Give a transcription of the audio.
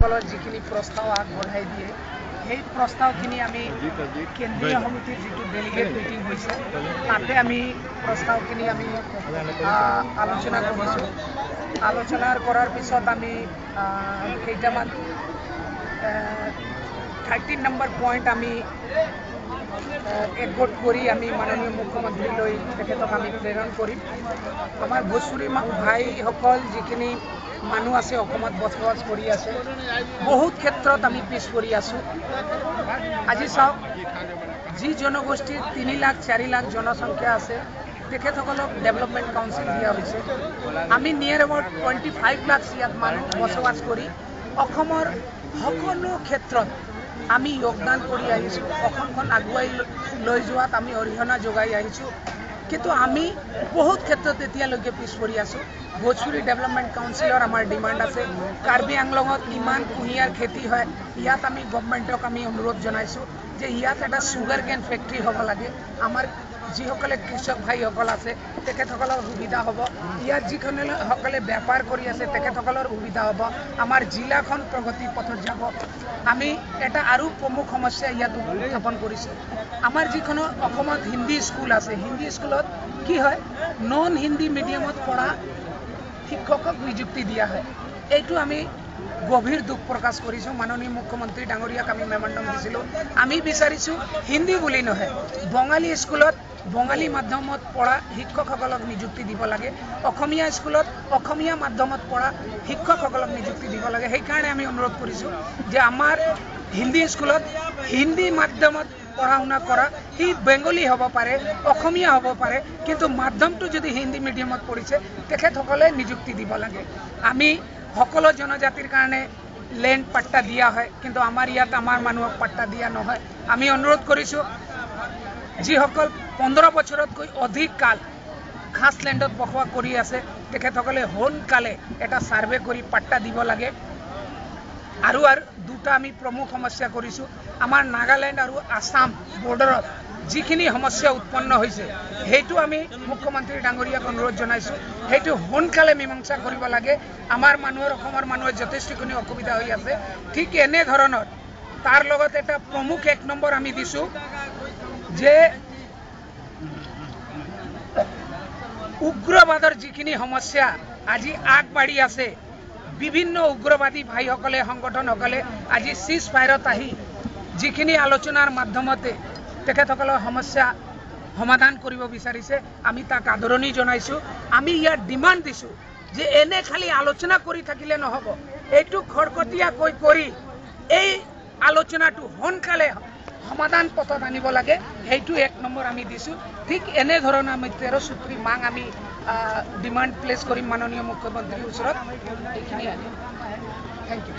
যিখিনি প্ৰস্তাৱ আগবঢ়াই দিয়ে সেই প্ৰস্তাৱখিনি আমি কেন্দ্ৰীয় সমিতিৰ যিটো ডেলিগেট মিটিং হৈছে তাতে আমি প্ৰস্তাৱখিনি আমি আলোচনা কৰিছোঁ। আলোচনা কৰাৰ পিছত আমি কেইটামান 13 নম্বৰ পইণ্ট আমি একগোট কৰি আমি মাননীয় মুখ্যমন্ত্ৰীলৈ তেখেতক আমি প্ৰেৰণ কৰিম। আমাৰ ভোজপুৰী ভাইসকল যিখিনি মানুহ আছে অসমত বসবাস কৰি আছে, বহুত ক্ষেত্ৰত আমি পিছ পৰি আছোঁ। আজি চাওক, যি জনগোষ্ঠীৰ 3 লাখ 4 লাখ জনসংখ্যা আছে তেখেতসকলক ডেভেলপমেণ্ট কাউন্সিল দিয়া হৈছে। আমি নিয়াৰ এবাউট 25 লাখ ইয়াত মানুহ বসবাস কৰি অসমৰ সকলো ক্ষেত্ৰত আমি যোগদান কৰি আহিছোঁ। অসমখন আগুৱাই লৈ যোৱাত আমি অৰিহণা যোগাই আহিছোঁ, কিন্তু আমি বহুত ক্ষেত্ৰত এতিয়ালৈকে পিছ পৰি আছোঁ। ভোজপুৰী ডেভেলপমেণ্ট কাউন্সিলৰ আমাৰ ডিমাণ্ড আছে। কাৰ্বি আংলঙত কিমান কুঁহিয়াৰ খেতি হয়, ইয়াত আমি গভৰ্ণমেণ্টক আমি অনুৰোধ জনাইছোঁ যে ইয়াত এটা চুগাৰ কেন ফেক্টৰী হ'ব লাগে। আমাৰ যিসকলে কৃষক ভাইসকল আছে তেখেতসকলৰ সুবিধা হ'ব, ইয়াত যিসকলে বেপাৰ কৰি আছে তেখেতসকলৰ সুবিধা হ'ব, আমাৰ জিলাখন প্ৰগতি পথত যাব। আমি এটা আৰু প্ৰমুখ সমস্যা ইয়াত উত্থাপন কৰিছোঁ। আমাৰ যিখন অসমত হিন্দী স্কুল আছে, হিন্দী স্কুলত কি হয়, নন হিন্দী মিডিয়ামত পঢ়া শিক্ষকক নিযুক্তি দিয়া হয়। এইটো আমি গভীৰ দুখ প্ৰকাশ কৰিছোঁ। মাননীয় মুখ্যমন্ত্ৰী ডাঙৰীয়াক আমি মেমৰেণ্ডাম দিছিলোঁ। আমি বিচাৰিছোঁ হিন্দী বুলি নহয়, বঙালী স্কুলত বঙালী মাধ্যমত পঢ়া শিক্ষকসকলক নিযুক্তি দিব লাগে, অসমীয়া স্কুলত অসমীয়া মাধ্যমত পঢ়া শিক্ষকসকলক নিযুক্তি দিব লাগে। সেইকাৰণে আমি অনুৰোধ কৰিছোঁ যে আমাৰ হিন্দী স্কুলত হিন্দী মাধ্যমত পঢ়া শুনা কৰা, সি বেংগলী হ'ব পাৰে, অসমীয়া হ'ব পাৰে, কিন্তু মাধ্যমটো যদি হিন্দী মিডিয়ামত পঢ়িছে তেখেতসকলে নিযুক্তি দিব লাগে। আমি সকলো জনজাতিৰ কাৰণে লেণ্ড পাট্টা দিয়া হয়, কিন্তু আমাৰ ইয়াত আমাৰ মানুহক পাট্টা দিয়া নহয়। আমি অনুৰোধ কৰিছোঁ যিসকল 15 বছৰতকৈ অধিক কাল খাছ লেণ্ডত বসবাস কৰি আছে তেখেতসকলে সোনকালে এটা ছাৰ্ভে কৰি পাট্টা দিব লাগে। আৰু দুটা আমি প্ৰমুখ সমস্যা কৰিছোঁ। আমাৰ নাগালেণ্ড আৰু আসাম বৰ্ডাৰত যিখিনি সমস্যা উৎপন্ন হৈছে সেইটো আমি মুখ্যমন্ত্ৰী ডাঙৰীয়াক অনুৰোধ জনাইছোঁ, সেইটো সোনকালে মীমাংসা কৰিব লাগে। আমাৰ মানুহৰ অসমৰ মানুহৰ যথেষ্টখিনি অসুবিধা হৈ আছে। ঠিক এনেধৰণৰ তাৰ লগত এটা প্ৰমুখ 1 নম্বৰ আমি দিছোঁ যে উগ্ৰবাদৰ যিখিনি সমস্যা আজি আগবাঢ়ি আছে, বিভিন্ন উগ্ৰবাদী ভাইসকলে সংগঠনসকলে আজি চিজ ফায়াৰত আহি যিখিনি আলোচনাৰ মাধ্যমতে তেখেতসকলৰ সমস্যা সমাধান কৰিব বিচাৰিছে, আমি তাক আদৰণি জনাইছোঁ। আমি ইয়াত ডিমাণ্ড দিছোঁ যে এনে খালি আলোচনা কৰি থাকিলে নহ'ব, এইটো খৰকটীয়াকৈ কৰি এই আলোচনাটো সোনকালে সমাধান পথত আনিব লাগে। সেইটো 1 নম্বৰ আমি দিছোঁ। ঠিক এনেধৰণৰ আমি 13 সূত্ৰী মাং আমি ডিমাণ্ড প্লেচ কৰিম মাননীয় মুখ্যমন্ত্ৰীৰ ওচৰত। এইখিনি আনিম। Thank U.